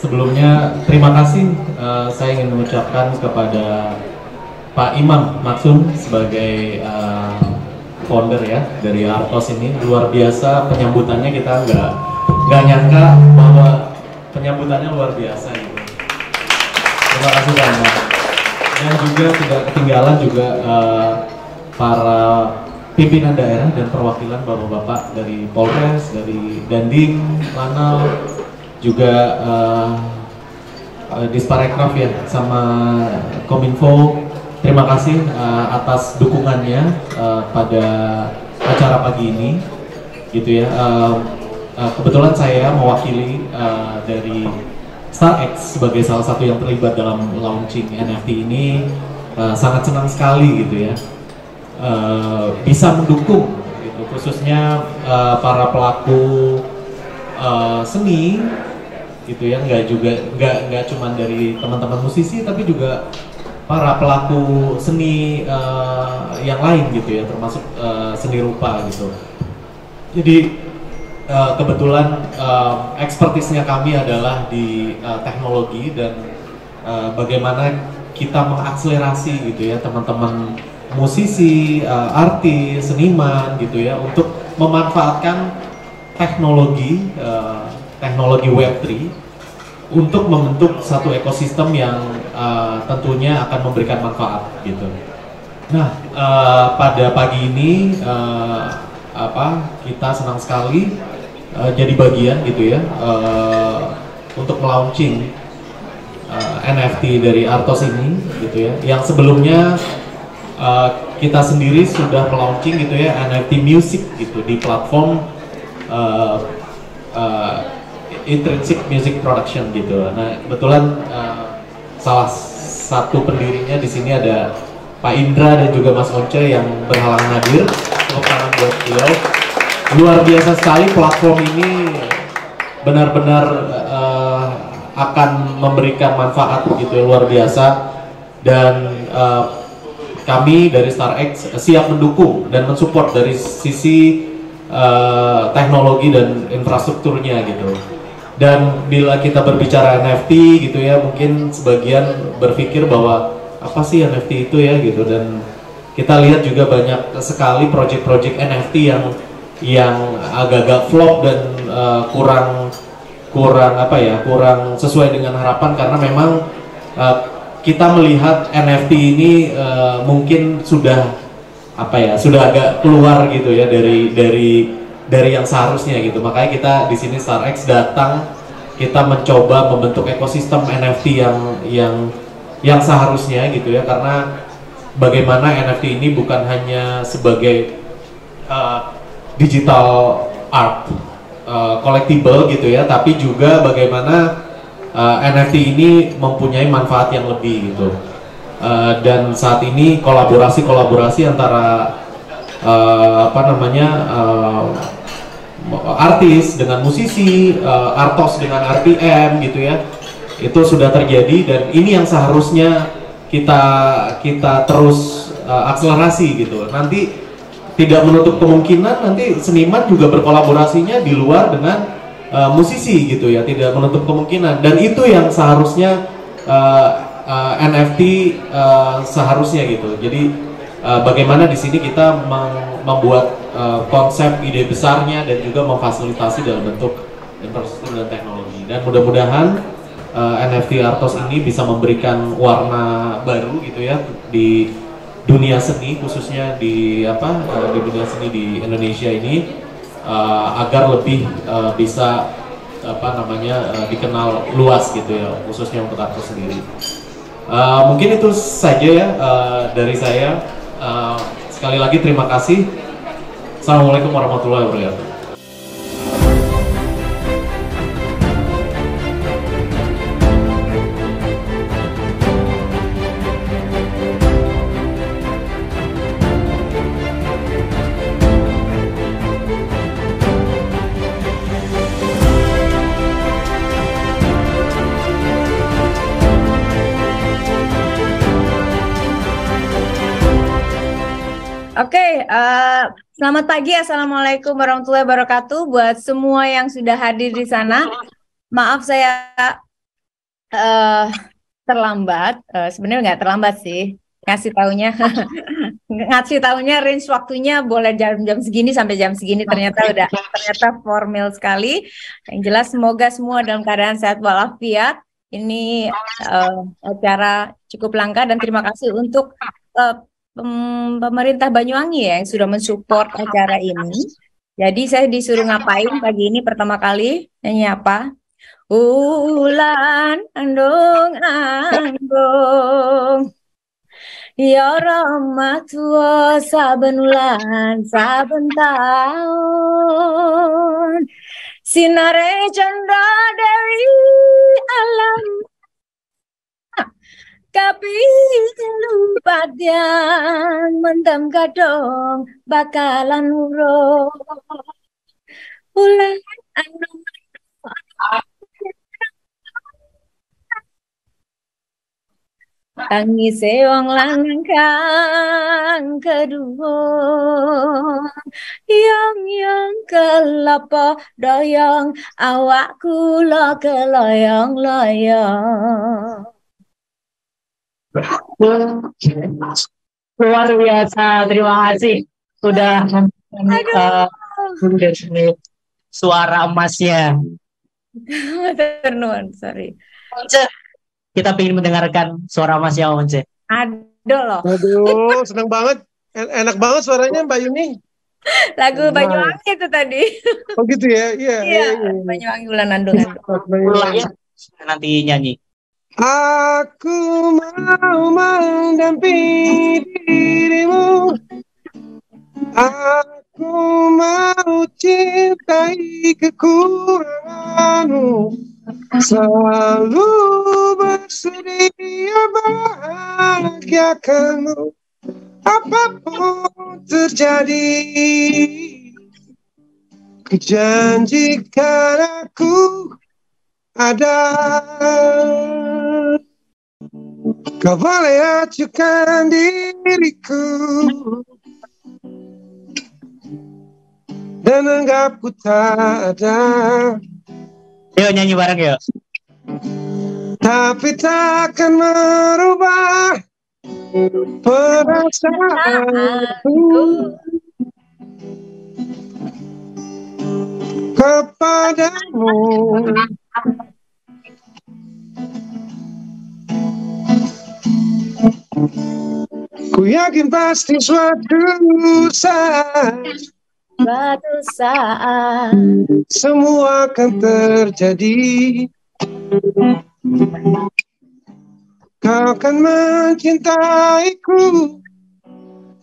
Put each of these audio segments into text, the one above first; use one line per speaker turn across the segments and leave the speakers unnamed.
Sebelumnya terima kasih saya ingin mengucapkan kepada Pak Imam Maksum sebagai founder ya dari Artos ini. Luar biasa penyambutannya, kita nggak nyangka bahwa penyambutannya luar biasa gitu. Terima kasih banyak. Dan juga tidak ketinggalan juga para pimpinan daerah dan perwakilan bapak-bapak dari Polres, dari Dandim, Lanal, juga Disparekraf ya, sama Kominfo. Terima kasih atas dukungannya pada acara pagi ini, gitu ya. kebetulan saya mewakili dari StarX sebagai salah satu yang terlibat dalam launching NFT ini. Sangat senang sekali gitu ya, bisa mendukung gitu, khususnya para pelaku seni gitu ya, nggak cuma dari teman-teman musisi tapi juga para pelaku seni yang lain gitu ya, termasuk seni rupa gitu. Jadi kebetulan ekspertisnya kami adalah di teknologi dan bagaimana kita mengakselerasi gitu ya teman-teman musisi, artis, seniman gitu ya untuk memanfaatkan teknologi teknologi Web3 untuk membentuk satu ekosistem yang tentunya akan memberikan manfaat gitu. Nah, pada pagi ini kita senang sekali jadi bagian gitu ya untuk melaunching NFT dari Artos ini gitu ya. Yang sebelumnya kita sendiri sudah melaunching gitu ya NFT music gitu di platform Intrinsic Music Production gitu. Nah, kebetulan salah satu pendirinya di sini ada Pak Indra dan juga Mas Once yang berhalangan hadir. Tepuk tangan buat beliau. Luar biasa sekali platform ini, benar-benar akan memberikan manfaat begitu luar biasa, dan kami dari StarX siap mendukung dan mensupport dari sisi teknologi dan infrastrukturnya gitu. Dan bila kita berbicara NFT gitu ya, mungkin sebagian berpikir bahwa apa sih NFT itu ya gitu, dan kita lihat juga banyak sekali project-project NFT yang agak-agak flop dan kurang sesuai dengan harapan, karena memang kita melihat NFT ini mungkin sudah agak keluar gitu ya dari yang seharusnya gitu. Makanya kita di sini StarX datang, kita mencoba membentuk ekosistem NFT yang seharusnya gitu ya, karena bagaimana NFT ini bukan hanya sebagai digital art collectible gitu ya, tapi juga bagaimana NFT ini mempunyai manfaat yang lebih gitu. Dan saat ini kolaborasi antara artis dengan musisi, Artos dengan RPM gitu ya, itu sudah terjadi, dan ini yang seharusnya kita terus akselerasi gitu. Nanti tidak menutup kemungkinan nanti seniman juga berkolaborasinya di luar dengan musisi gitu ya, tidak menutup kemungkinan, dan itu yang seharusnya NFT seharusnya gitu. Jadi bagaimana di sini kita membuat konsep ide besarnya dan juga memfasilitasi dalam bentuk infrastruktur dan teknologi, dan mudah-mudahan NFT Artos ini bisa memberikan warna baru gitu ya di dunia seni, khususnya di dunia seni di Indonesia ini, agar lebih bisa dikenal luas gitu ya, khususnya untuk Artos sendiri. Mungkin itu saja ya dari saya. Sekali lagi terima kasih. Assalamualaikum warahmatullahi wabarakatuh.
Oke, selamat pagi, Assalamualaikum warahmatullahi wabarakatuh buat semua yang sudah hadir di sana. Maaf saya terlambat, sebenarnya nggak terlambat sih, ngasih taunya range waktunya boleh jam-jam segini sampai jam segini, ternyata formal sekali. Yang jelas semoga semua dalam keadaan sehat walafiat. Ini acara cukup langka, dan terima kasih untuk pemerintah Banyuwangi ya yang sudah mensupport acara ini. Jadi saya disuruh ngapain pagi ini pertama kali? Nyanyi apa? Ulan andong andong ya rahmatullah, saben ulan saben taun Sinare candra dari alam kapilu padang mendam gadong bakalan urung ulah anu tangise wong lanang kang kedua yang kelapa doyong awak kula keloyong-loyong.
Luar biasa, terima kasih sudah suara emasnya.
Sorry.
Kita ingin mendengarkan suara emasnya, Once.
Aduh loh.
Aduh, senang banget. Enak banget suaranya Mbak Yuni.
Lagu Banyuwangi itu tadi.
Oh gitu ya? Iya.
Banyuwangi Wulan Andungan.
Nanti nyanyi.
Aku mau mendampingi dirimu. Aku mau cintai kekuranganmu. Selalu bersedia bahagiakanmu. Apapun terjadi, kujanjikan aku ada. Kau boleh acuhkan diriku dan anggap ku tak ada.
Yuk nyanyi bareng yuk.
Tapi takkan merubah perasaanku kepadamu. Ku yakin pasti suatu saat semua akan terjadi. Kau akan mencintaiku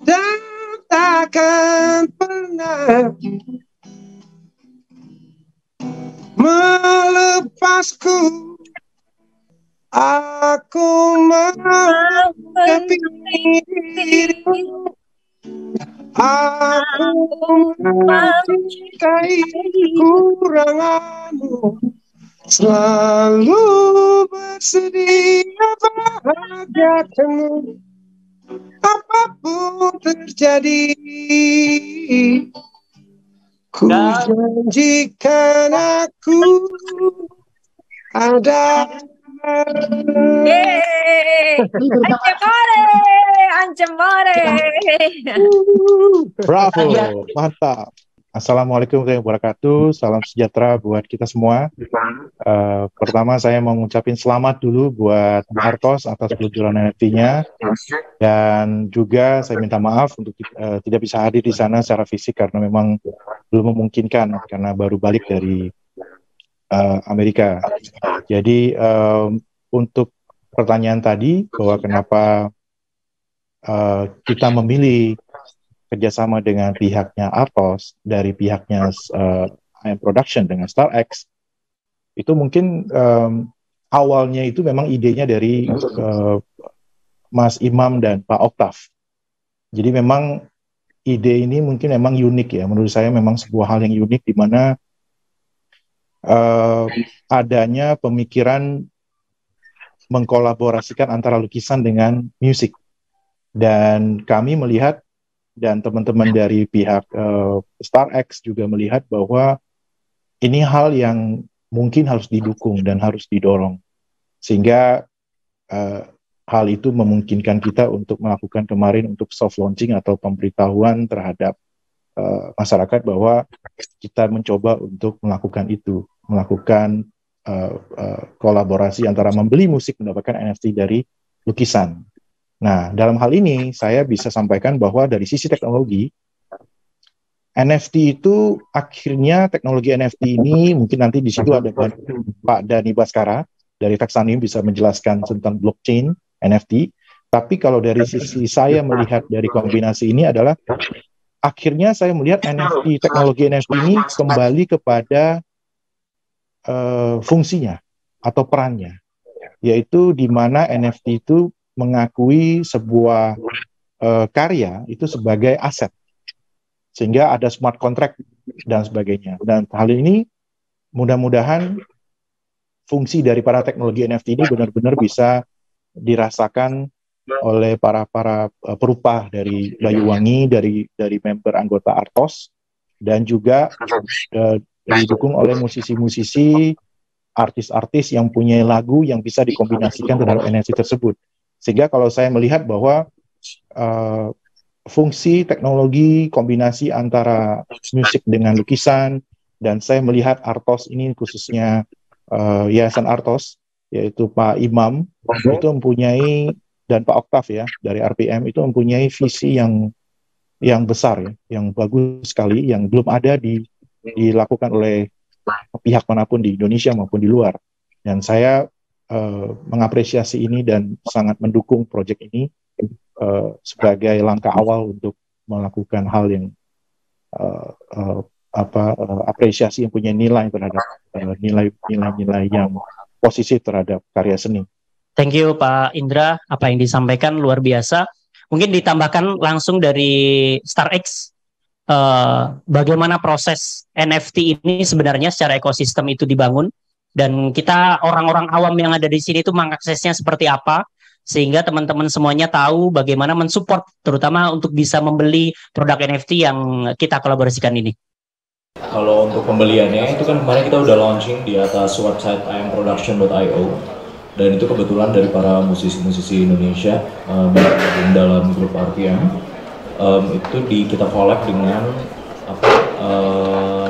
dan takkan pernah melepasku. Aku mau dirimu. Aku mencintai kekuranganmu. Selalu bersedia bahagiakanmu. Apapun terjadi, ku janjikan aku ada.
Ancemore.
Bravo, mantap. Assalamualaikum warahmatullahi wabarakatuh. Salam sejahtera buat kita semua. Pertama saya mau ngucapin selamat dulu buat Artos atas peluncuran NFT-nya, dan juga saya minta maaf untuk tidak bisa hadir di sana secara fisik karena memang belum memungkinkan karena baru balik dari Amerika. Jadi untuk pertanyaan tadi bahwa kenapa kita memilih kerjasama dengan pihaknya Artos dari pihaknya IM Production dengan StarX, itu mungkin awalnya itu memang idenya dari Mas Imam dan Pak Oktav. Jadi memang ide ini mungkin memang unik ya, menurut saya memang sebuah hal yang unik di mana adanya pemikiran mengkolaborasikan antara lukisan dengan musik. Dan kami melihat, dan teman-teman dari pihak StarX juga melihat bahwa ini hal yang mungkin harus didukung dan harus didorong. Sehingga hal itu memungkinkan kita untuk melakukan kemarin untuk soft launching atau pemberitahuan terhadap masyarakat bahwa kita mencoba untuk melakukan itu, melakukan kolaborasi antara membeli musik mendapatkan NFT dari lukisan. Nah, dalam hal ini saya bisa sampaikan bahwa dari sisi teknologi, NFT itu akhirnya teknologi NFT ini mungkin nanti di situ ada Pak Dhani Baskara dari Taxanium bisa menjelaskan tentang blockchain NFT. Tapi kalau dari sisi saya melihat dari kombinasi ini adalah akhirnya saya melihat NFT, teknologi NFT ini kembali kepada fungsinya atau perannya, yaitu di mana NFT itu mengakui sebuah karya itu sebagai aset, sehingga ada smart contract dan sebagainya. Dan hal ini mudah-mudahan fungsi dari para teknologi NFT ini benar-benar bisa dirasakan oleh para perupah dari Banyuwangi, dari member anggota Artos, dan juga didukung oleh musisi-musisi, artis-artis yang punya lagu yang bisa dikombinasikan terhadap NFT tersebut. Sehingga kalau saya melihat bahwa fungsi teknologi kombinasi antara musik dengan lukisan, dan saya melihat Artos ini khususnya Yayasan Artos, yaitu Pak Imam, itu mempunyai, dan Pak Oktav ya dari RPM, itu mempunyai visi yang besar ya, yang bagus sekali, yang belum ada dilakukan oleh pihak manapun di Indonesia maupun di luar. Dan saya mengapresiasi ini dan sangat mendukung proyek ini sebagai langkah awal untuk melakukan hal yang apresiasi yang punya nilai terhadap nilai-nilai yang positif terhadap karya seni.
Thank you Pak Indra, apa yang disampaikan luar biasa. Mungkin ditambahkan langsung dari StarX, bagaimana proses NFT ini sebenarnya secara ekosistem itu dibangun, dan kita orang-orang awam yang ada di sini itu mengaksesnya seperti apa, sehingga teman-teman semuanya tahu bagaimana mensupport, terutama untuk bisa membeli produk NFT yang kita kolaborasikan ini.
Kalau untuk pembeliannya itu kan kemarin kita udah launching di atas website improduction.io, dan itu kebetulan dari para musisi-musisi Indonesia dalam grup RPM. Itu kita collab dengan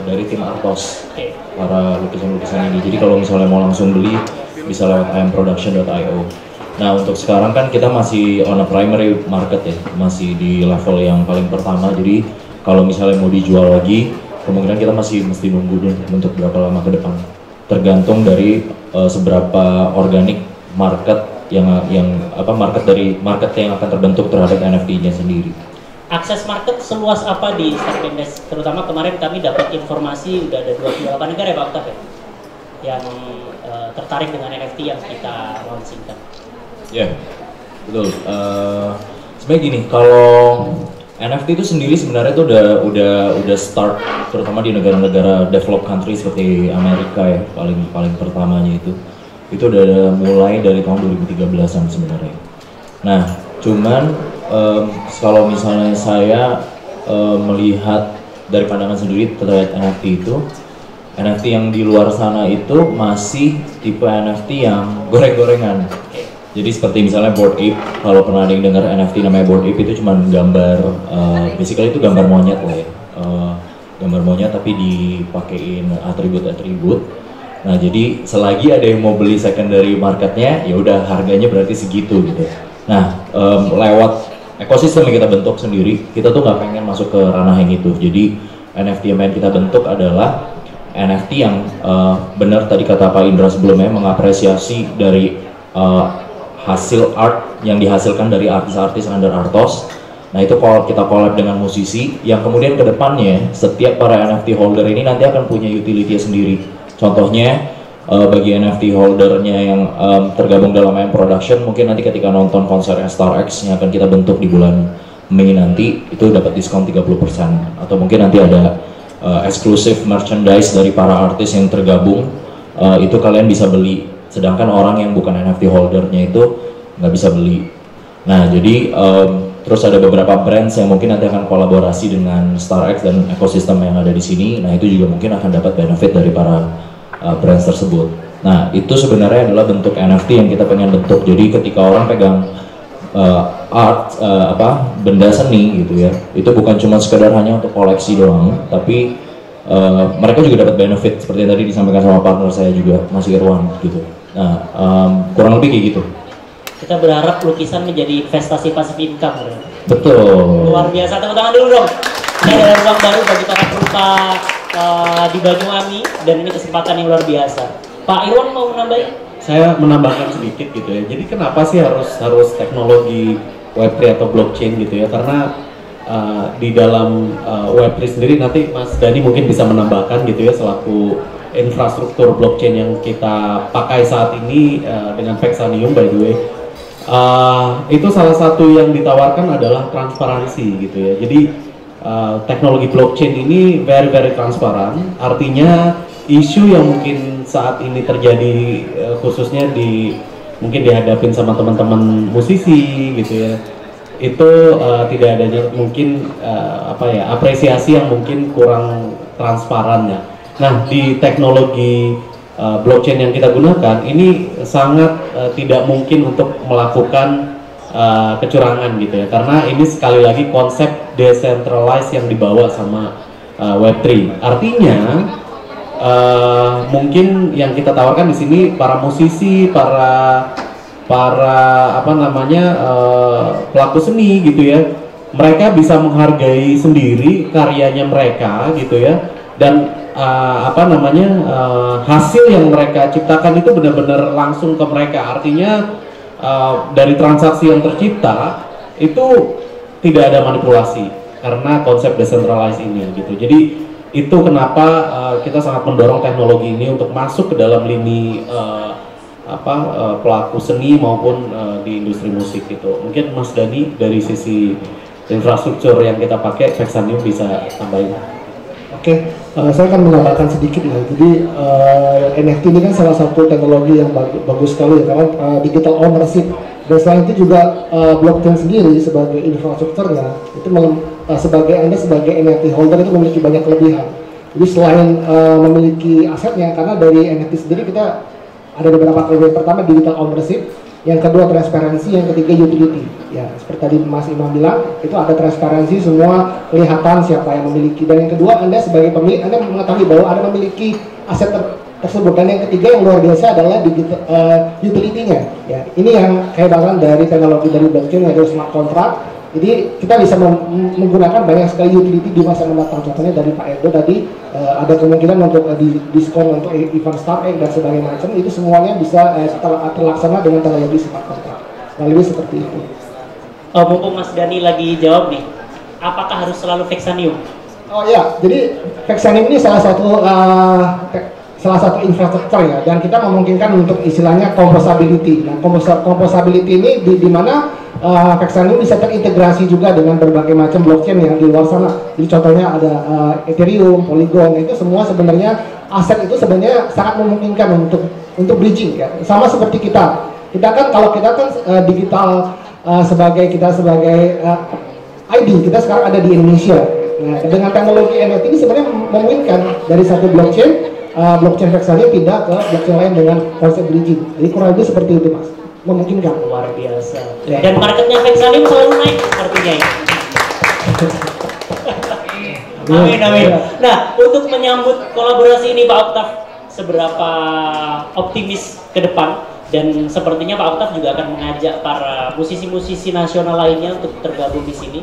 dari tim Artos, para lukisan-lukisan ini. Jadi kalau misalnya mau langsung beli bisa lewat improduction.io. Nah untuk sekarang kan kita masih on a primary market ya, masih di level yang paling pertama. Jadi kalau misalnya mau dijual lagi, kemungkinan kita masih mesti nunggu deh untuk berapa lama ke depan. Tergantung dari seberapa organik market market yang akan terbentuk terhadap NFT-nya sendiri.
Akses market seluas apa di Starkendes? Terutama kemarin kami dapat informasi udah ada 28 negara ya Pak Oktav ya, yang tertarik dengan NFT yang kita launchingkan. Ya,
betul. Sebenarnya gini, kalau NFT itu sendiri sebenarnya itu udah start, terutama di negara-negara developed country seperti Amerika ya, paling pertamanya itu udah mulai dari tahun 2013an sebenarnya. Nah, cuman kalau misalnya saya melihat dari pandangan sendiri terkait NFT yang di luar sana itu masih tipe NFT yang goreng-gorengan. Jadi seperti misalnya Bored Ape, kalau pernah ada yang dengar NFT namanya Bored Ape, itu cuma gambar, basically itu gambar monyet lah ya, gambar monyet tapi dipakein atribut-atribut. Nah jadi selagi ada yang mau beli secondary marketnya, ya udah harganya berarti segitu gitu. Nah lewat ekosistem yang kita bentuk sendiri, kita tuh nggak pengen masuk ke ranah yang itu. Jadi NFT yang pengen kita bentuk adalah NFT yang benar tadi kata Pak Indra sebelumnya, mengapresiasi dari hasil art yang dihasilkan dari artis-artis under Artos. Nah itu kalau kita collab dengan musisi yang kemudian ke depannya setiap para NFT holder ini nanti akan punya utility sendiri. Contohnya bagi NFT holdernya yang tergabung dalam IM Production, mungkin nanti ketika nonton konser StarX yang akan kita bentuk di bulan Mei nanti, itu dapat diskon 30%, atau mungkin nanti ada eksklusif merchandise dari para artis yang tergabung, itu kalian bisa beli. Sedangkan orang yang bukan NFT holdernya itu nggak bisa beli. Nah jadi terus ada beberapa brands yang mungkin nanti akan kolaborasi dengan StarX dan ekosistem yang ada di sini. Nah itu juga mungkin akan dapat benefit dari para brands tersebut. Nah itu sebenarnya adalah bentuk NFT yang kita pengen bentuk. Jadi ketika orang pegang benda seni gitu ya, itu bukan cuma sekedar hanya untuk koleksi doang, tapi mereka juga dapat benefit seperti yang tadi disampaikan sama partner saya juga, Mas Irwan gitu. Nah, kurang lebih kayak gitu.
Kita berharap lukisan menjadi investasi pasif income.
Betul.
Luar biasa, tepuk tangan dulu dong. Ini adalah ruang baru bagi para perupah di Banyuwangi, dan ini kesempatan yang luar biasa. Pak Irwan mau menambahin?
Saya menambahkan sedikit gitu ya. Jadi kenapa sih harus teknologi Web3 atau blockchain gitu ya? Karena di dalam Web3 sendiri nanti Mas Dani mungkin bisa menambahkan gitu ya, selaku infrastruktur blockchain yang kita pakai saat ini dengan Vexanium by the way, itu salah satu yang ditawarkan adalah transparansi gitu ya. Jadi teknologi blockchain ini very transparan, artinya isu yang mungkin saat ini terjadi khususnya mungkin dihadapin sama teman-teman musisi gitu ya, itu tidak adanya mungkin apresiasi yang mungkin kurang transparan ya. Nah, di teknologi blockchain yang kita gunakan ini sangat tidak mungkin untuk melakukan kecurangan gitu ya, karena ini sekali lagi konsep decentralized yang dibawa sama Web3. Artinya mungkin yang kita tawarkan di sini para musisi, para pelaku seni gitu ya, mereka bisa menghargai sendiri karyanya mereka gitu ya, dan hasil yang mereka ciptakan itu benar-benar langsung ke mereka. Artinya dari transaksi yang tercipta itu tidak ada manipulasi karena konsep decentralized ini gitu. Jadi itu kenapa kita sangat mendorong teknologi ini untuk masuk ke dalam lini pelaku seni maupun di industri musik gitu. Mungkin Mas Dani dari sisi infrastruktur yang kita pakai, Vexanium bisa tambahin.
Oke, saya akan menambahkan sedikit ya. Jadi NFT ini kan salah satu teknologi yang bagus sekali ya, karena digital ownership, dan selain itu juga blockchain sendiri sebagai infrastrukturnya itu Anda sebagai NFT holder itu memiliki banyak kelebihan. Jadi selain memiliki asetnya, karena dari NFT sendiri kita ada beberapa kelebihan. Pertama, digital ownership, yang kedua transparansi, yang ketiga utility. Ya, seperti tadi Mas Imam bilang, itu ada transparansi, semua kelihatan siapa yang memiliki. Dan yang kedua, Anda sebagai pemilik, Anda mengetahui bahwa Anda memiliki aset tersebut. Dan yang ketiga yang luar biasa adalah digital utility-nya. Ya, ini yang kehebasan dari teknologi dari blockchain, yaitu smart contract. Jadi kita bisa menggunakan banyak sekali utility di masa mendatang. Contohnya dari Pak Edo tadi ada kemungkinan untuk diskon untuk event StarX dan sebagainya macam. Itu semuanya bisa terlaksana dengan teknologi smart contract. Nah, lebih seperti itu.
Mumpung Mas Dani lagi jawab nih, apakah harus selalu Vexanium?
Oh ya, jadi Vexanium ini salah satu infrastruktur ya, dan kita memungkinkan untuk istilahnya composability. Nah, composability ini di mana Vexanium bisa terintegrasi juga dengan berbagai macam blockchain yang di luar sana. Jadi contohnya ada Ethereum, Polygon, itu semua sebenarnya aset itu sebenarnya sangat memungkinkan untuk bridging ya. Sama seperti kita kan kalau kita kan digital sebagai ID, kita sekarang ada di Indonesia. Nah, dengan teknologi NFT ini sebenarnya memungkinkan dari satu blockchain Vexanium pindah ke blockchain lain dengan konsep bridging. Jadi kurang lebih seperti itu, Mas. Memungkinkan.
Luar biasa. Ya. Dan marketnya Vexanium selalu naik sepertinya ya. Amin. Nah, untuk menyambut kolaborasi ini Pak Oktav, seberapa optimis ke depan? Dan sepertinya Pak Oktav juga akan mengajak para musisi-musisi nasional lainnya untuk tergabung di sini.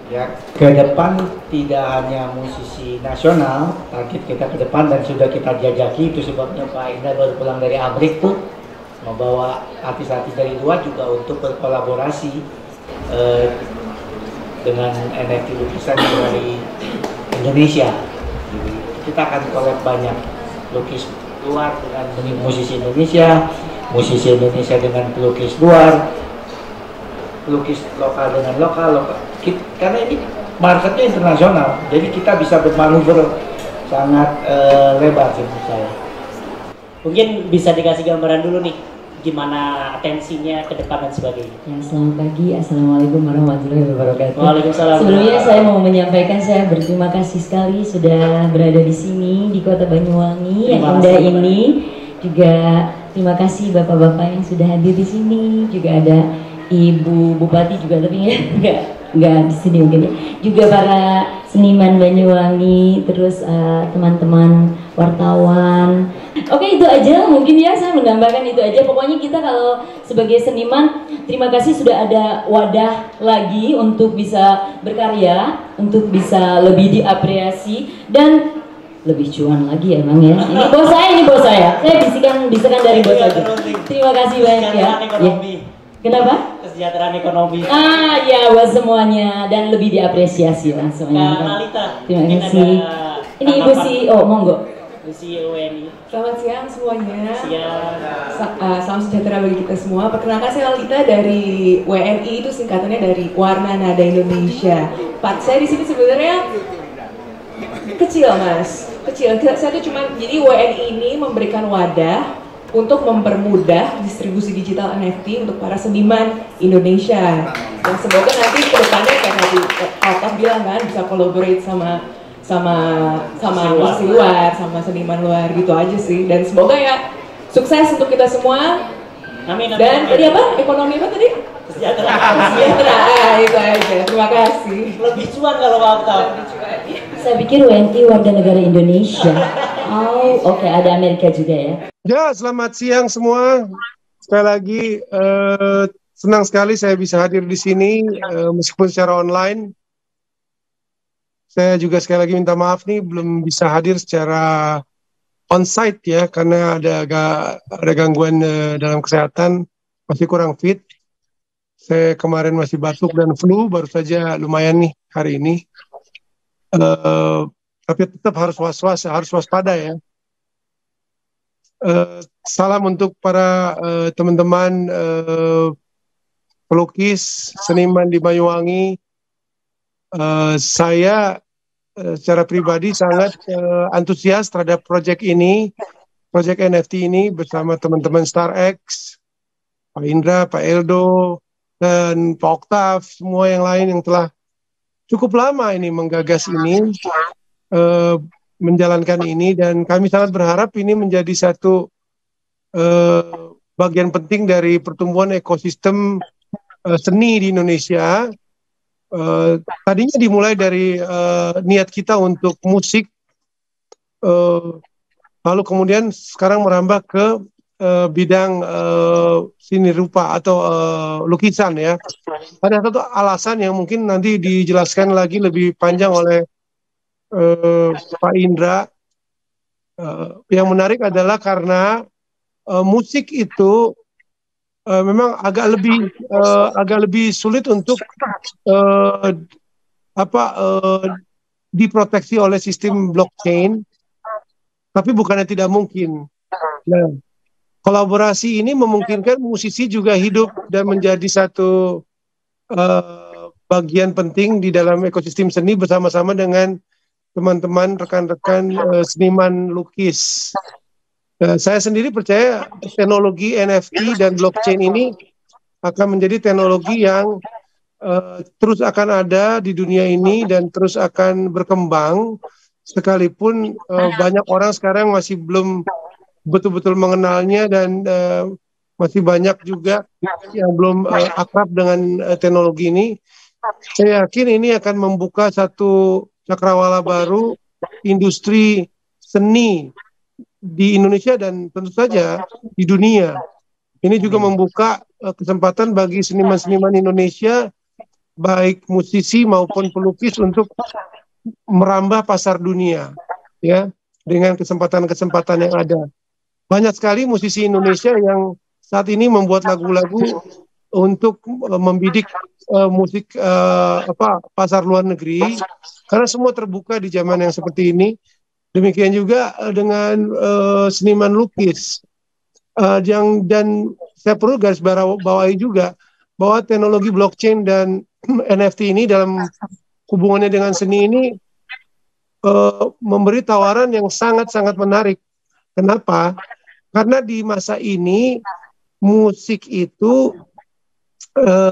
Ya, ke depan tidak hanya musisi nasional, target kita ke depan dan sudah kita jajaki, itu sebabnya Pak Indra baru pulang dari Amrik tuh membawa artis-artis dari luar juga untuk berkolaborasi dengan NFT lukisan dari Indonesia. Jadi, kita akan collab banyak lukis luar dengan musisi Indonesia dengan pelukis luar, pelukis lokal dengan lokal. Karena ini marketnya internasional, jadi kita bisa bermanuver sangat lebar sih menurut saya.
Mungkin bisa dikasih gambaran dulu nih, gimana atensinya ke depan dan sebagainya.
Ya, selamat pagi, Assalamualaikum warahmatullahi wabarakatuh.
Waalaikumsalam.
Sebelumnya saya mau menyampaikan saya berterima kasih sekali sudah berada di sini di Kota Banyuwangi yang indah ini. Juga terima kasih bapak-bapak yang sudah hadir di sini. Juga ada Ibu Bupati juga, tapi enggak di sini mungkin. Juga para seniman Banyuwangi, terus teman-teman wartawan. Oke, itu aja mungkin ya, saya menambahkan itu aja. Pokoknya kita kalau sebagai seniman, terima kasih sudah ada wadah lagi untuk bisa berkarya, untuk bisa lebih diapresiasi dan lebih cuan lagi emang ya. Ini bos saya. Saya bisikan dari bos aja. Terima kasih banyak ya. Kenapa?
Kesejahteraan ekonomi.
Ya, buat semuanya dan lebih diapresiasi lah semuanya.
Nalita.
Terima kasih. Ini Ibu CEO, monggo.
CEO WNI.
Selamat siang semuanya.
Siang.
Salam sejahtera bagi kita semua. Perkenalkan saya Lalita dari WNI, itu singkatannya dari Warna Nada Indonesia. Part saya di sini sebenarnya kecil mas, kecil. Saya tuh cuma jadi WNI ini memberikan wadah untuk mempermudah distribusi digital NFT untuk para seniman Indonesia. Dan semoga nanti ke depannya kayak tadi Alta bilang kan bisa collaborate sama musisi luar, sama seniman luar gitu aja sih. Dan semoga ya sukses untuk kita semua.
Amin.
Dan tadi apa? Ekonomi apa tadi?
Sejahtera.
Sejahtera, itu aja. Terima kasih.
Lebih cuan kalau mau tahu.
Saya pikir WNI warga negara Indonesia. Oh, oke, ada Amerika juga ya.
Ya, selamat siang semua. Sekali lagi senang sekali saya bisa hadir di sini meskipun secara online. Saya juga sekali lagi minta maaf nih belum bisa hadir secara on-site ya karena ada gangguan dalam kesehatan, masih kurang fit. Saya kemarin masih batuk dan flu, baru saja lumayan nih hari ini. Tapi tetap harus was-was, harus waspada ya. Salam untuk para teman-teman pelukis, seniman di Banyuwangi. Saya secara pribadi sangat antusias terhadap proyek ini, proyek NFT ini bersama teman-teman StarX, Pak Indra, Pak Eldo, dan Pak Oktav, semua yang lain yang telah cukup lama ini menggagas ini, menjalankan ini, dan kami sangat berharap ini menjadi satu bagian penting dari pertumbuhan ekosistem seni di Indonesia. Tadinya dimulai dari niat kita untuk musik, lalu kemudian sekarang merambah ke bidang seni rupa atau lukisan ya. Ada satu alasan yang mungkin nanti dijelaskan lagi lebih panjang oleh Pak Indra. Yang menarik adalah karena musik itu memang agak lebih sulit untuk diproteksi oleh sistem blockchain, tapi bukannya tidak mungkin. Nah, kolaborasi ini memungkinkan musisi juga hidup dan menjadi satu bagian penting di dalam ekosistem seni bersama-sama dengan teman-teman rekan-rekan seniman lukis. Saya sendiri percaya teknologi NFT dan blockchain ini akan menjadi teknologi yang terus akan ada di dunia ini dan terus akan berkembang, sekalipun banyak orang sekarang masih belum betul-betul mengenalnya dan masih banyak juga yang belum akrab dengan teknologi ini. Saya yakin ini akan membuka satu cakrawala baru industri seni di Indonesia dan tentu saja di dunia. Ini juga membuka kesempatan bagi seniman-seniman Indonesia, baik musisi maupun pelukis, untuk merambah pasar dunia, ya, dengan kesempatan-kesempatan yang ada. Banyak sekali musisi Indonesia yang saat ini membuat lagu-lagu untuk membidik musik pasar luar negeri, karena semua terbuka di zaman yang seperti ini. Demikian juga dengan seniman lukis. Dan saya perlu garis bawahi juga bahwa teknologi blockchain dan NFT ini dalam hubungannya dengan seni ini memberi tawaran yang sangat-sangat menarik. Kenapa? Karena di masa ini musik itu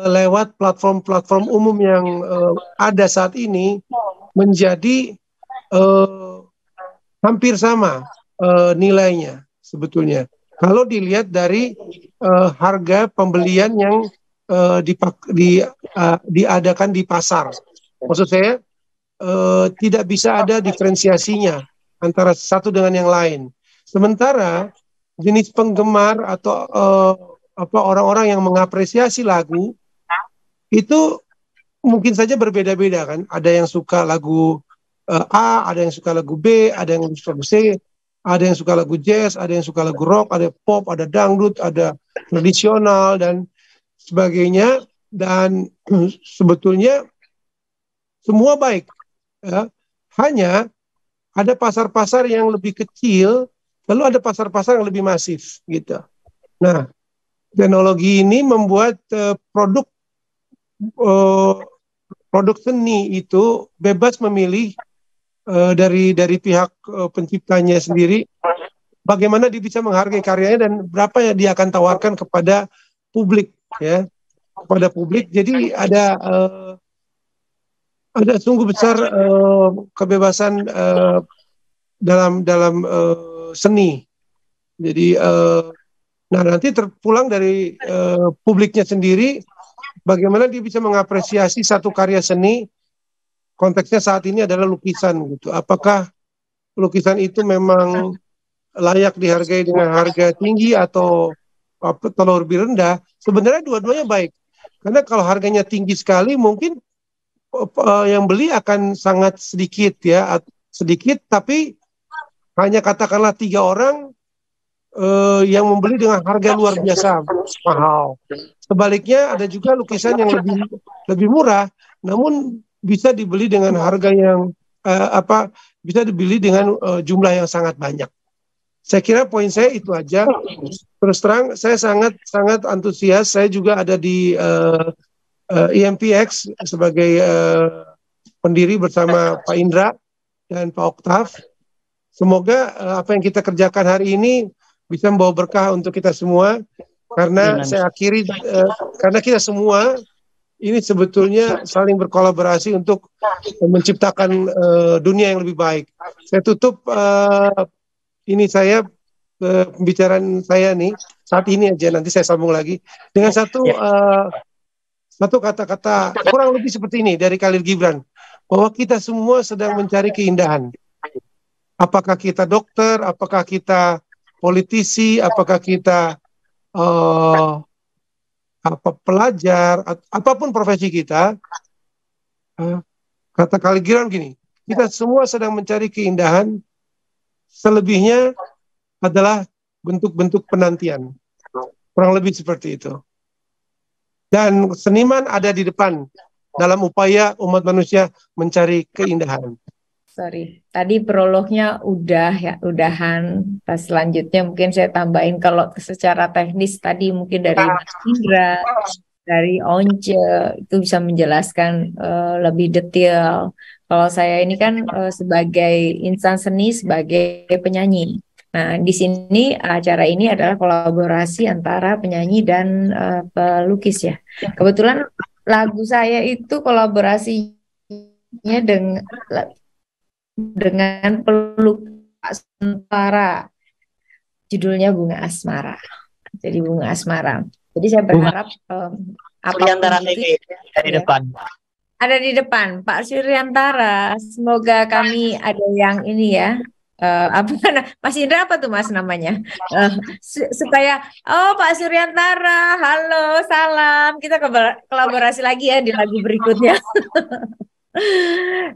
lewat platform-platform umum yang ada saat ini menjadi hampir sama nilainya sebetulnya. Kalau dilihat dari harga pembelian yang diadakan di pasar, maksud saya tidak bisa ada diferensiasinya antara satu dengan yang lain. Sementara jenis penggemar atau orang-orang yang mengapresiasi lagu itu mungkin saja berbeda-beda kan. Ada yang suka lagu A, ada yang suka lagu B, ada yang suka lagu C, ada yang suka lagu jazz, ada yang suka lagu rock, ada pop, ada dangdut, ada tradisional dan sebagainya. Dan sebetulnya semua baik, ya. Hanya ada pasar-pasar yang lebih kecil, lalu ada pasar-pasar yang lebih masif gitu. Nah, teknologi ini membuat produk seni itu bebas memilih dari pihak penciptanya sendiri bagaimana dia bisa menghargai karyanya dan berapa yang dia akan tawarkan kepada publik, ya, kepada publik. Jadi ada sungguh besar kebebasan dalam seni. Jadi nah nanti terpulang dari publiknya sendiri bagaimana dia bisa mengapresiasi satu karya seni. Konteksnya saat ini adalah lukisan gitu. Apakah lukisan itu memang layak dihargai dengan harga tinggi atau lebih rendah? Sebenarnya dua-duanya baik. Karena kalau harganya tinggi sekali mungkin yang beli akan sangat sedikit, ya, sedikit, tapi hanya katakanlah 3 orang yang membeli dengan harga luar biasa mahal. Sebaliknya ada juga lukisan yang lebih murah, namun bisa dibeli dengan harga yang bisa dibeli dengan jumlah yang sangat banyak. Saya kira poin saya itu aja. Terus terang saya sangat antusias. Saya juga ada di IMPX sebagai pendiri bersama Pak Indra dan Pak Oktav. Semoga apa yang kita kerjakan hari ini bisa membawa berkah untuk kita semua. Karena saya akhiri karena kita semua ini sebetulnya saling berkolaborasi untuk menciptakan dunia yang lebih baik. Saya tutup ini saya pembicaraan saya nih saat ini aja, nanti saya sambung lagi dengan satu kata-kata kurang lebih seperti ini dari Khalil Gibran, bahwa kita semua sedang mencari keindahan. Apakah kita dokter, apakah kita politisi, apakah kita pelajar, apapun profesi kita, kata Khalil Gibran gini, kita semua sedang mencari keindahan, selebihnya adalah bentuk-bentuk penantian. Kurang lebih seperti itu. Dan seniman ada di depan dalam upaya umat manusia mencari keindahan.
Sorry, tadi prolognya udah ya, udahan. Pas selanjutnya mungkin saya tambahin kalau secara teknis tadi mungkin dari Mas Indra, dari Once itu bisa menjelaskan lebih detail. Kalau saya ini kan sebagai insan seni, sebagai penyanyi. Nah, di sini acara ini adalah kolaborasi antara penyanyi dan pelukis ya. Kebetulan lagu saya itu kolaborasinya dengan pelukis Asmara, judulnya Bunga Asmara. Jadi Bunga Asmara. Jadi saya berharap
Suryantara itu dari depan.
Ada di depan Pak Suryantara. Semoga kami ada yang ini ya. Mas Indra apa tuh Mas namanya? Supaya Pak Suryantara, halo, salam. Kita kolaborasi lagi ya di lagu berikutnya.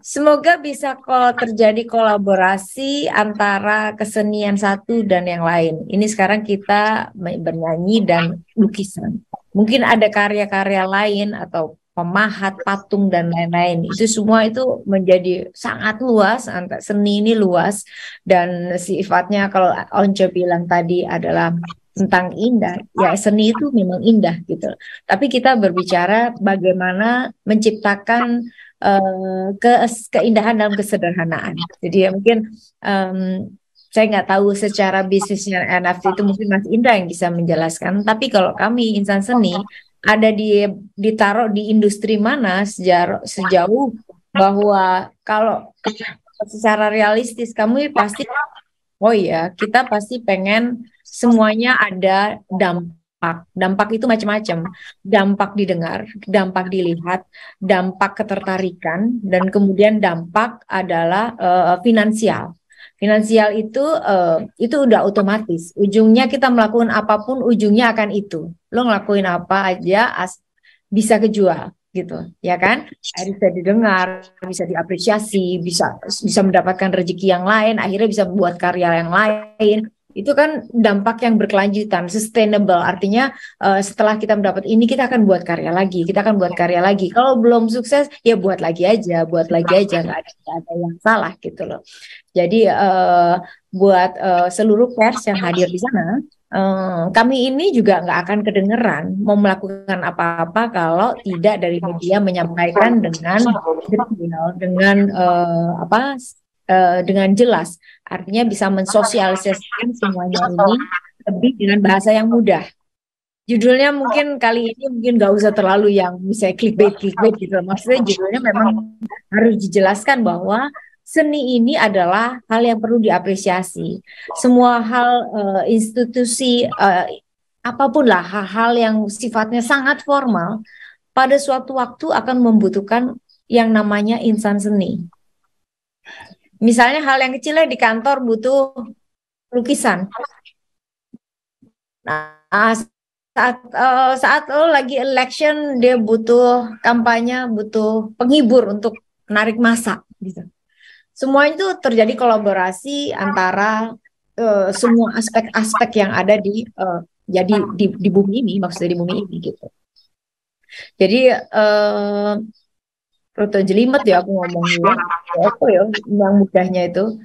Semoga bisa terjadi kolaborasi antara kesenian satu dan yang lain. Ini sekarang kita bernyanyi dan lukisan. Mungkin ada karya-karya lain atau pemahat, patung dan lain-lain. Itu semua itu menjadi sangat luas. Seni ini luas dan sifatnya kalau Once bilang tadi adalah tentang indah. Ya seni itu memang indah gitu. Tapi kita berbicara bagaimana menciptakan keindahan dalam kesederhanaan. Jadi ya mungkin saya nggak tahu secara bisnisnya NFT itu mungkin Mas Indra yang bisa menjelaskan. Tapi kalau kami insan seni ada ditaruh di industri mana sejauh bahwa kalau secara realistis kamu pasti kita pasti pengen semuanya ada dampak. Dampak itu macam-macam. Dampak didengar, dampak dilihat, dampak ketertarikan, dan kemudian dampak adalah finansial. Finansial itu udah otomatis. Ujungnya kita melakukan apapun, ujungnya akan itu. Lo ngelakuin apa aja bisa kejual gitu, ya kan? Bisa didengar, bisa diapresiasi, bisa mendapatkan rezeki yang lain, akhirnya bisa membuat karya yang lain. itu kan dampak yang berkelanjutan, sustainable. Artinya setelah kita mendapat ini, kita akan buat karya lagi, kita akan buat karya lagi. Kalau belum sukses, ya buat lagi aja, nggak ada yang salah gitu loh. Jadi buat seluruh pers yang hadir di sana, kami ini juga nggak akan kedengeran mau melakukan apa-apa kalau tidak dari media menyampaikan dengan detail, dengan jelas. Artinya bisa mensosialisasikan semuanya ini lebih dengan bahasa yang mudah. Judulnya mungkin kali ini mungkin nggak usah terlalu yang misalnya clickbait gitu. Maksudnya judulnya memang harus dijelaskan bahwa seni ini adalah hal yang perlu diapresiasi. Semua hal institusi apapun lah, hal-hal yang sifatnya sangat formal pada suatu waktu akan membutuhkan yang namanya insan seni. Misalnya hal yang kecilnya di kantor butuh lukisan. Nah, saat lo lagi election, dia butuh kampanye, butuh penghibur untuk menarik massa gitu. Semua itu terjadi kolaborasi antara semua aspek-aspek yang ada di bumi ini, maksudnya di bumi ini gitu. Jadi Proto jelimet ya aku ngomongnya, apa ya yang mudahnya itu.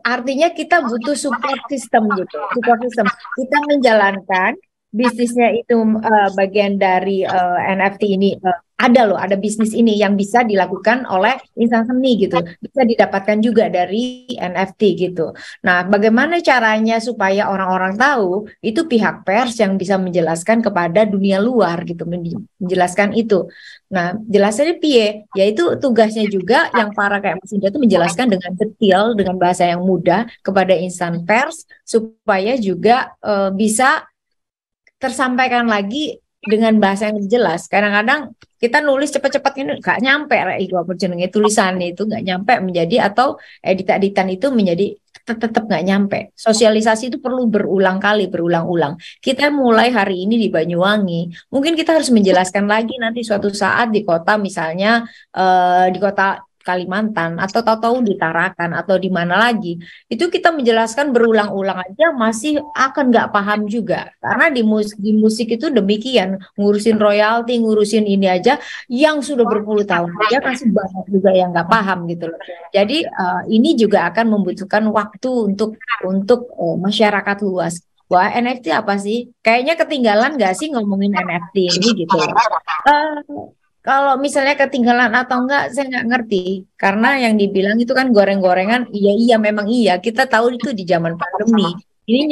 Artinya kita butuh support system gitu, kita menjalankan bisnisnya itu bagian dari NFT ini. Ada bisnis ini yang bisa dilakukan oleh insan seni gitu, bisa didapatkan juga dari NFT gitu. Nah, bagaimana caranya supaya orang-orang tahu? Itu pihak pers yang bisa menjelaskan kepada dunia luar gitu, menjelaskan itu. Nah, jelasnya piye? Yaitu tugasnya juga yang para kayak Mas Indra itu menjelaskan dengan detail, dengan bahasa yang mudah kepada insan pers supaya juga bisa tersampaikan lagi dengan bahasa yang jelas. Kadang-kadang kita nulis cepat-cepat ini nggak nyampe, tulisannya itu nggak nyampe menjadi, atau editan itu menjadi tetap nggak nyampe. Sosialisasi itu perlu berulang-ulang. Kita mulai hari ini di Banyuwangi, mungkin kita harus menjelaskan lagi nanti suatu saat di kota, misalnya di kota Kalimantan, atau tahu-tahu di Tarakan, atau di mana lagi, itu kita menjelaskan berulang-ulang aja masih akan nggak paham juga, karena di musik itu demikian, ngurusin royalti, ngurusin ini aja yang sudah berpuluh tahun aja masih banyak juga yang nggak paham gitu loh. Jadi ini juga akan membutuhkan waktu untuk masyarakat luas. Wah, NFT apa sih? Kayaknya ketinggalan nggak sih ngomongin NFT ini gitu loh. Kalau misalnya ketinggalan atau enggak, saya nggak ngerti. Karena yang dibilang itu kan goreng-gorengan, iya memang iya. Kita tahu itu di zaman pandemi. Ini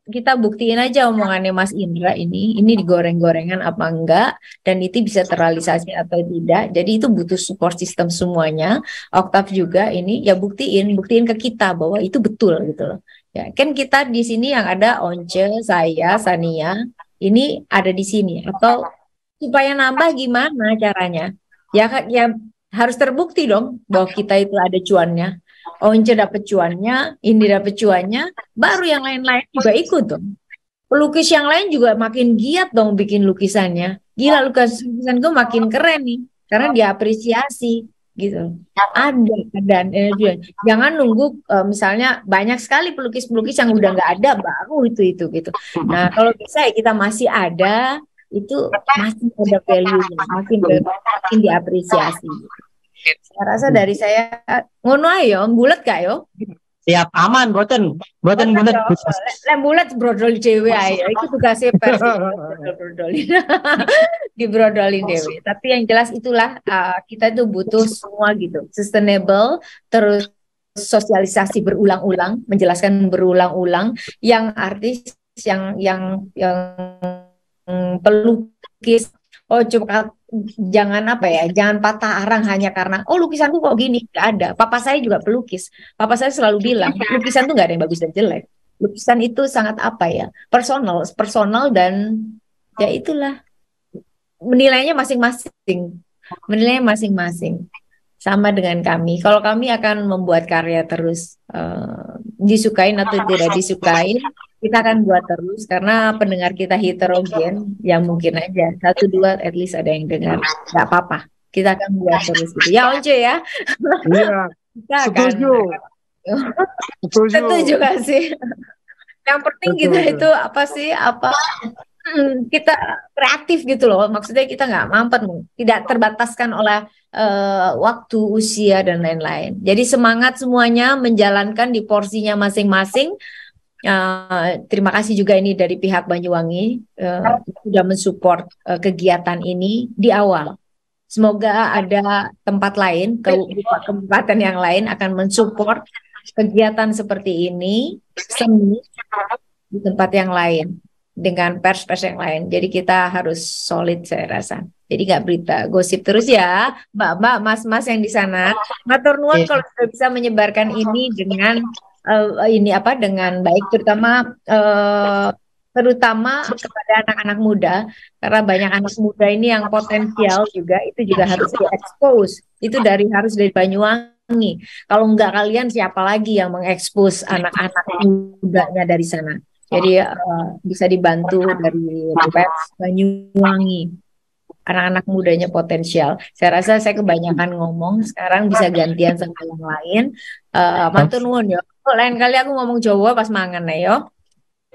kita buktiin aja omongannya Mas Indra ini digoreng-gorengan apa enggak, dan itu bisa terrealisasi atau tidak. Jadi itu butuh support system semuanya. Oktav juga ini ya buktiin ke kita bahwa itu betul gitu loh. Ya, kan kita di sini yang ada Once, saya, Sania, ini ada di sini, atau supaya nambah gimana caranya? Ya harus terbukti dong bahwa kita itu ada cuannya. Once dapat cuannya, ini dapat cuannya, baru yang lain-lain juga ikut dong. Pelukis yang lain juga makin giat dong bikin lukisannya. Gila, lukisan gue makin keren nih, karena diapresiasi gitu. Ada. Jangan nunggu misalnya banyak sekali pelukis-pelukis yang udah nggak ada, baru itu gitu. Nah, kalau bisa ya kita masih ada, itu masih ada value-nya, makin diapresiasi. Saya rasa dari saya ngono ayo, bulat gak yo?
Siap, aman, boten bulat. Bulat brodol dewe ayo, itu tugasnya pers. Dibrodolin dewe. Tapi yang jelas itulah kita itu butuh semua gitu, sustainable, terus sosialisasi berulang-ulang, menjelaskan berulang-ulang, yang artis yang pelukis, coba jangan patah arang hanya karena lukisanku kok gini. Gak ada. Papa saya juga pelukis. Papa saya selalu bilang lukisan tuh gak ada yang bagus dan jelek. Lukisan itu sangat personal, dan ya itulah menilainya masing-masing. Sama dengan kami. Kalau kami akan membuat karya terus, disukain atau tidak disukain, kita akan buat terus karena pendengar kita heterogen, yang mungkin aja 1-2 at least ada yang dengar, nggak apa-apa, kita akan buat terus gitu ya Once ya.
Iya, setuju.
Setuju gak sih? Yang penting kita itu apa sih, kita kreatif gitu loh. Maksudnya kita nggak mampet, tidak terbataskan oleh waktu, usia dan lain-lain. Jadi semangat semuanya menjalankan di porsinya masing-masing. Terima kasih juga ini dari pihak Banyuwangi sudah mensupport kegiatan ini di awal. Semoga ada tempat lain, kabupaten yang lain akan mensupport kegiatan seperti ini, seni di tempat yang lain dengan pers-pers yang lain. Jadi kita harus solid, saya rasa. Jadi nggak berita gosip terus ya, Mbak-mbak, Mas-mas yang di sana. Matur nuwun kalau sudah bisa menyebarkan ini dengan dengan baik, terutama kepada anak-anak muda, karena banyak anak muda ini yang potensial juga, itu juga harus diekspos. Itu harus dari Banyuwangi. Kalau enggak, kalian siapa lagi yang mengekspos anak-anak mudanya dari sana? Jadi bisa dibantu dari Pers Banyuwangi. Anak-anak mudanya potensial. Saya rasa saya kebanyakan ngomong, sekarang bisa gantian sama yang lain. Matur nuwun yo. Lain kali aku ngomong Jawa pas mangan ya yo.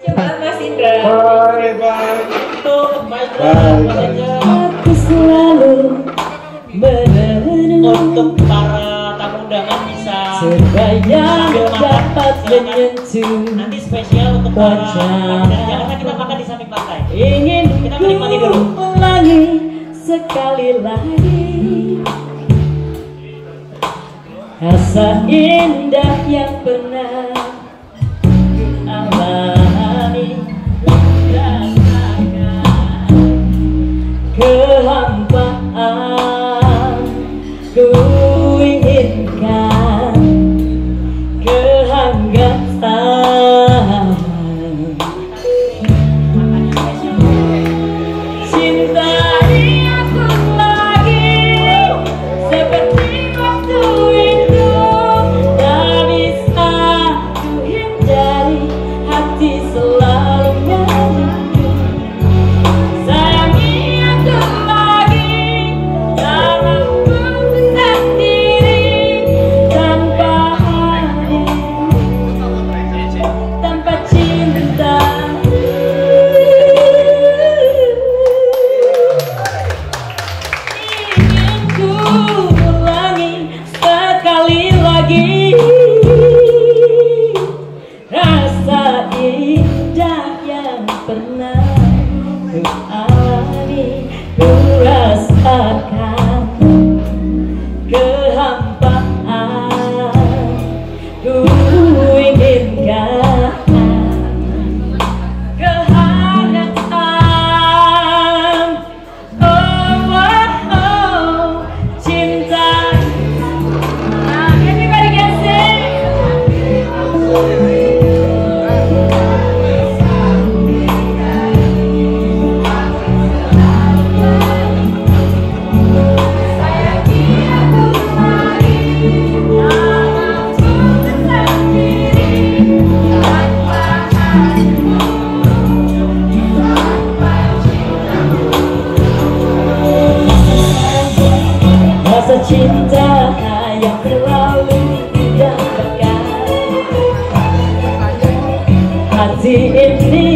Coba Mas Indra.
Bye.
Aku selalu
Untuk para tamu undangan bisa
terbayang dapat menyentuh
nanti spesial untuk para tamu undangan. Jangan kita makan di samping pantai.
Ingin
Kita menikmati dulu.
ulangi sekali lagi rasa indah yang pernah alami, rasakan kehampaan, ku inginkan kehangatan. Cintai aku lagi seperti waktu itu, tak bisa ku hindari, hati selalu merindu. Sayangi aku lagi, jangan ku sendiri, tanpa hari, tanpa cinta. Ingin ku ulangi sekali lagi rasa indah yang pernah ku alami, ku rasakan kehampaan, ku inginkan kehangatan. Cinta. Everybody can sing. Rasa cinta yang terlalu didambakan, hati ini